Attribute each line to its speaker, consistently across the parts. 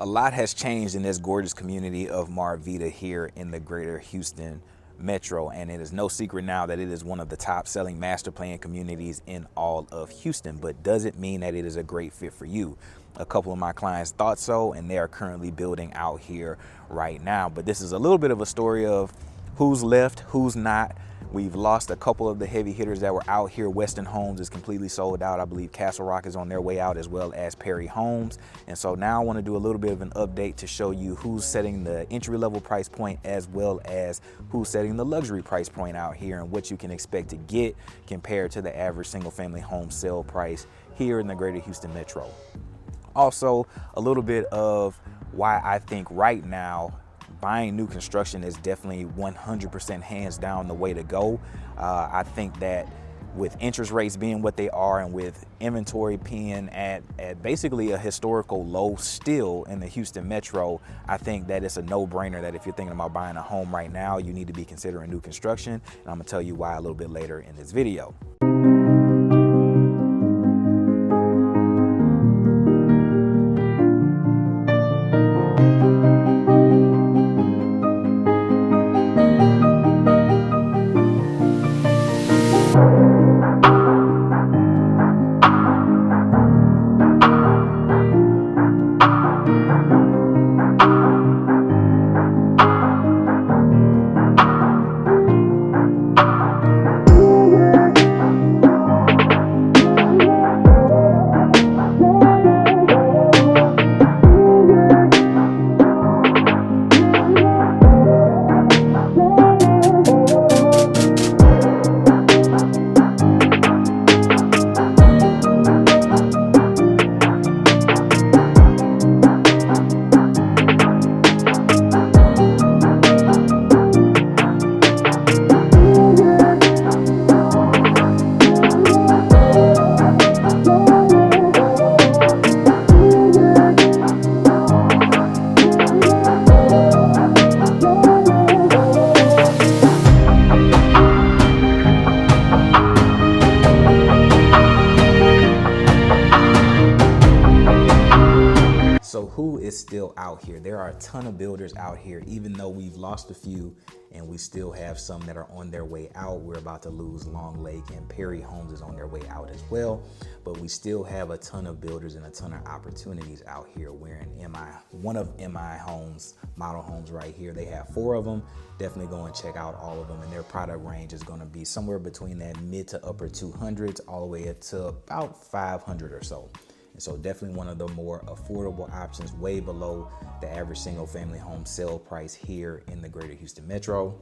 Speaker 1: A lot has changed in this gorgeous community of Marvida here in the greater Houston metro, and it is no secret now that it is one of the top selling master plan communities in all of Houston. But does it mean that it is a great fit for you? A couple of my clients thought so, and they are currently building out here right now. But this is a little bit of a story of who's left, who's not. We've lost a couple of the heavy hitters that were out here. Western Homes is completely sold out. I believe Castle Rock is on their way out, as well as Perry Homes. And so now I want to do a little bit of an update to show you who's setting the entry-level price point, as well as who's setting the luxury price point out here, and what you can expect to get compared to the average single-family home sale price here in the greater Houston metro. Also, a little bit of why I think right now buying new construction is definitely 100% hands down the way to go. I think that with interest rates being what they are, and with inventory being at basically a historical low still in the Houston metro, I think that it's a no-brainer that if you're thinking about buying a home right now, you need to be considering new construction. And I'm gonna tell you why a little bit later in this video. So who is still out here? There are a ton of builders out here, even though we've lost a few and we still have some that are on their way out. We're about to lose Long Lake, and Perry Homes is on their way out as well. But we still have a ton of builders and a ton of opportunities out here. We're in one of MI Homes, model homes right here. They have 4 of them. Definitely go and check out all of them. And their product range is gonna be somewhere between that mid to upper 200s all the way up to about 500 or so. And so definitely one of the more affordable options, way below the average single family home sale price here in the greater Houston metro.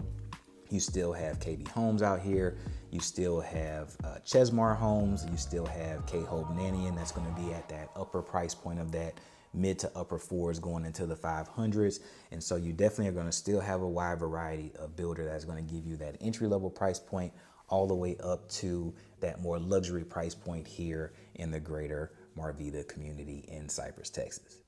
Speaker 1: You still have KB Homes out here. You still have Chesmar Homes. You still have K-Hope Nanian. That's going to be at that upper price point of that mid to upper 4s going into the 500s. And so you definitely are going to still have a wide variety of builder that's going to give you that entry-level price point all the way up to that more luxury price point here in the greater Marvida community in CYPRESS, Texas.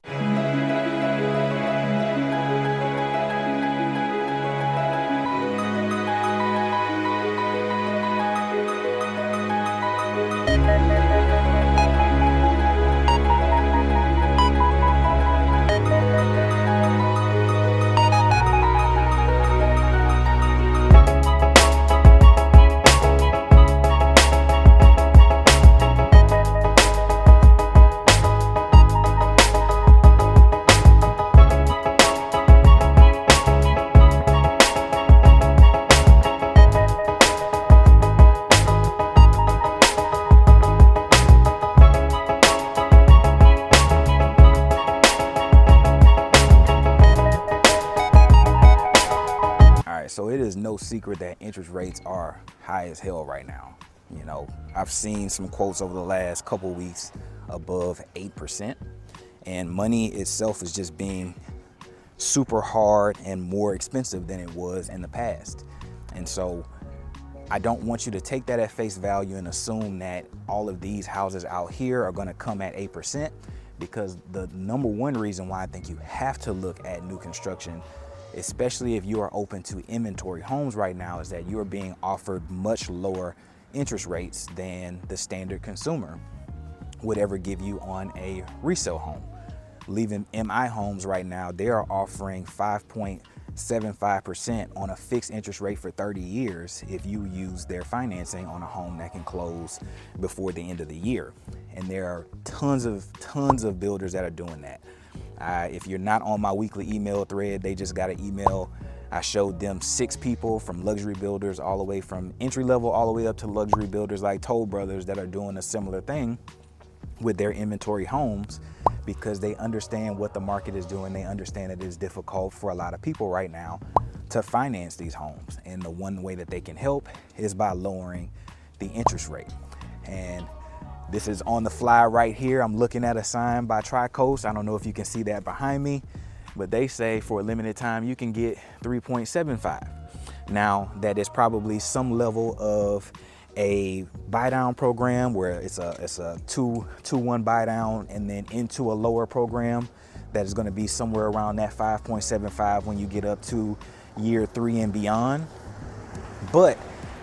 Speaker 1: So it is no secret that interest rates are high as hell right now. You know, I've seen some quotes over the last couple weeks above 8%, and money itself is just being super hard and more expensive than it was in the past. And so I don't want you to take that at face value and assume that all of these houses out here are going to come at 8%, because the number one reason why I think you have to look at new construction, especially if you are open to inventory homes right now, is that you are being offered much lower interest rates than the standard consumer would ever give you on a resale home. leaving MI homes right now, they are offering 5.75% on a fixed interest rate for 30 years if you use their financing on a home that can close before the end of the year. And there are tons of builders that are doing that. If you're not on my weekly email thread, they just got an email. I showed them 6 people from luxury builders, all the way from entry level all the way up to luxury builders like Toll Brothers that are doing a similar thing with their inventory homes, because they understand what the market is doing. They understand it is difficult for a lot of people right now to finance these homes. And the one way that they can help is by lowering the interest rate. And this is on the fly right here. I'm looking at a sign by Tri-Coast. I don't know if you can see that behind me, but they say for a limited time you can get 3.75. Now that is probably some level of a buy down program where it's a 2-1 buy down and then into a lower program that is going to be somewhere around that 5.75 when you get up to year 3 and beyond. But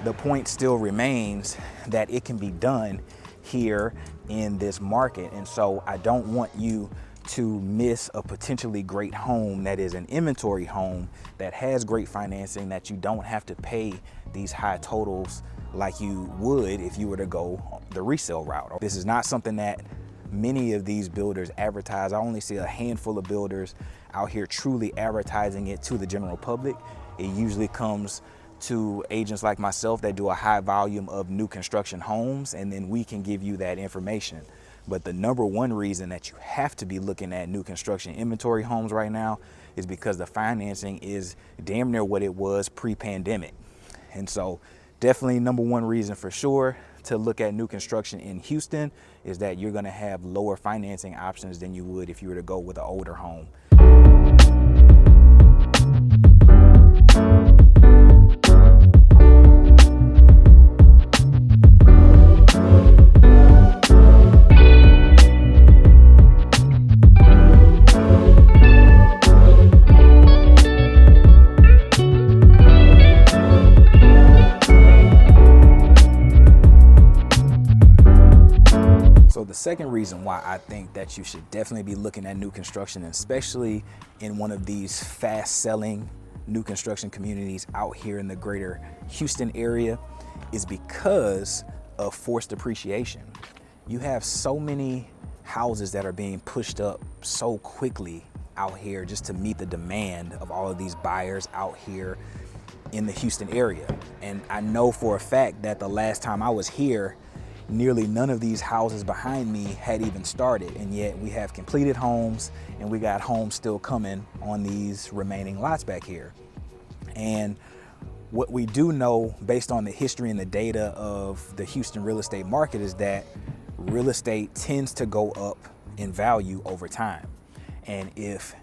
Speaker 1: the point still remains that it can be done here in this market. And so I don't want you to miss a potentially great home that is an inventory home that has great financing, that you don't have to pay these high totals like you would if you were to go the resale route. This is not something that many of these builders advertise. I only see a handful of builders out here truly advertising it to the general public. It usually comes to agents like myself that do a high volume of new construction homes, and then we can give you that information. But the number one reason that you have to be looking at new construction inventory homes right now is because the financing is damn near what it was pre-pandemic. And so definitely number one reason for sure to look at new construction in Houston is that you're gonna have lower financing options than you would if you were to go with an older home. So the second reason why I think that you should definitely be looking at new construction, especially in one of these fast selling new construction communities out here in the greater Houston area, is because of forced appreciation. You have so many houses that are being pushed up so quickly out here just to meet the demand of all of these buyers out here in the Houston area. And I know for a fact that the last time I was here, nearly none of these houses behind me had even started, and yet we have completed homes and we got homes still coming on these remaining lots back here. And what we do know based on the history and the data of the Houston real estate market is that real estate tends to go up in value over time. And if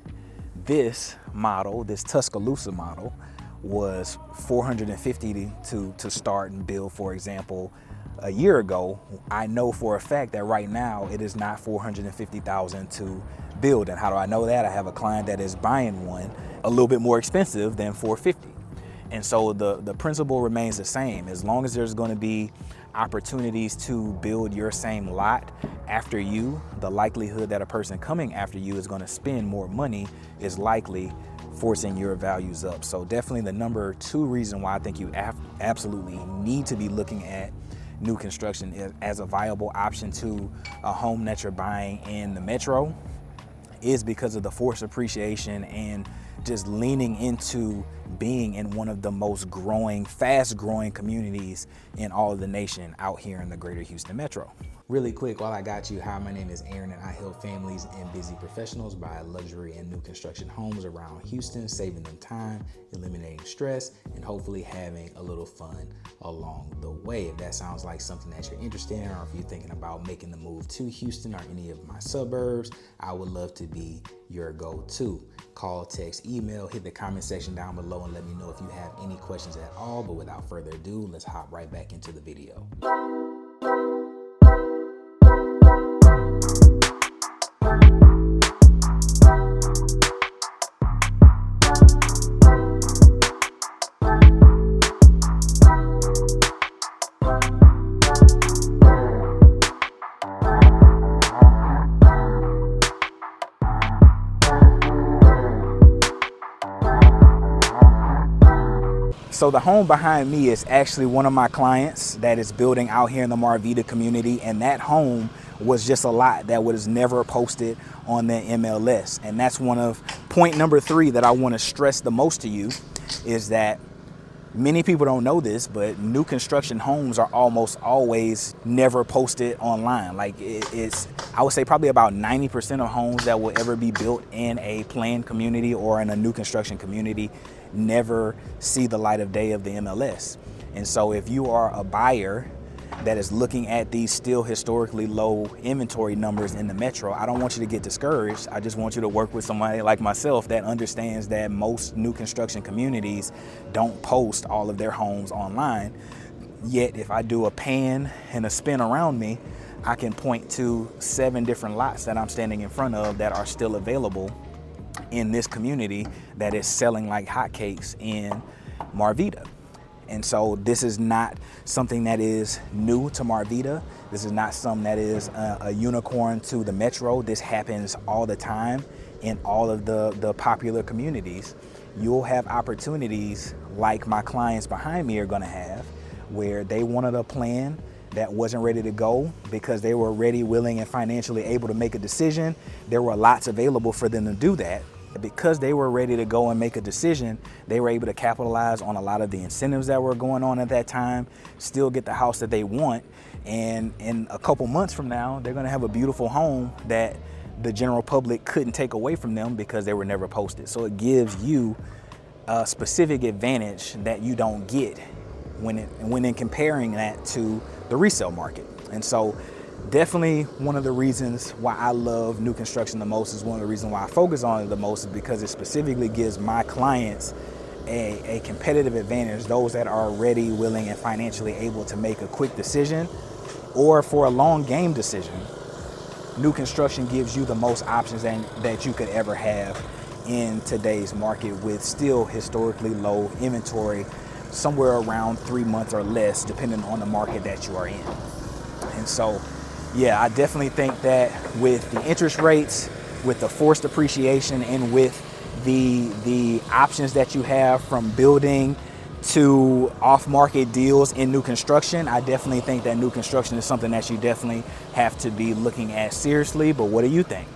Speaker 1: this model, this Tuscaloosa model, was $450 to start and build, for example, a year ago, I know for a fact that right now it is not $450,000 to build. And how do I know that? I have a client that is buying one a little bit more expensive than $450,000. And so the principle remains the same. As long as there's going to be opportunities to build your same lot after you, the likelihood that a person coming after you is going to spend more money is likely forcing your values up. So definitely the number two reason why I think you absolutely need to be looking at new construction as a viable option to a home that you're buying in the metro is because of the forced appreciation and just leaning into being in one of the most fast growing communities in all of the nation out here in the greater Houston metro. Really quick, while I got you, hi, my name is Aaron and I help families and busy professionals buy luxury and new construction homes around Houston, saving them time, eliminating stress, and hopefully having a little fun along the way. If that sounds like something that you're interested in, or if you're thinking about making the move to Houston or any of my suburbs, I would love to be your go-to. Call, text, email, hit the comment section down below and let me know if you have any questions at all. But without further ado, let's hop right back into the video. So the home behind me is actually one of my clients that is building out here in the Marvida community, and that home was just a lot that was never posted on the MLS. And that's one of point number 3 that I want to stress the most to you, is that many people don't know this, but new construction homes are almost always never posted online. Like it's, I would say probably about 90% of homes that will ever be built in a planned community or in a new construction community never see the light of day of the MLS. And so if you are a buyer that is looking at these still historically low inventory numbers in the metro, I don't want you to get discouraged. I just want you to work with somebody like myself that understands that most new construction communities don't post all of their homes online. Yet if I do a pan and a spin around me, I can point to 7 different lots that I'm standing in front of that are still available in this community that is selling like hotcakes in Marvida. And so this is not something that is new to Marvida. This is not something that is a unicorn to the metro. This happens all the time in all of the popular communities. You'll have opportunities like my clients behind me are gonna have, where they wanted a plan that wasn't ready to go because they were ready, willing, and financially able to make a decision. There were lots available for them to do that. Because they were ready to go and make a decision, they were able to capitalize on a lot of the incentives that were going on at that time, still get the house that they want, and in a couple months from now, they're gonna have a beautiful home that the general public couldn't take away from them because they were never posted. So it gives you a specific advantage that you don't get when in comparing that to the resale market. And so definitely one of the reasons why I love new construction the most, is one of the reasons why I focus on it the most, is because it specifically gives my clients a competitive advantage, those that are ready, willing, and financially able to make a quick decision or for a long game decision. New construction gives you the most options that you could ever have in today's market, with still historically low inventory, somewhere around 3 months or less, depending on the market that you are in. And so, yeah, I definitely think that with the interest rates, with the forced appreciation, and with the options that you have from building to off-market deals in new construction, I definitely think that new construction is something that you definitely have to be looking at seriously. But what do you think?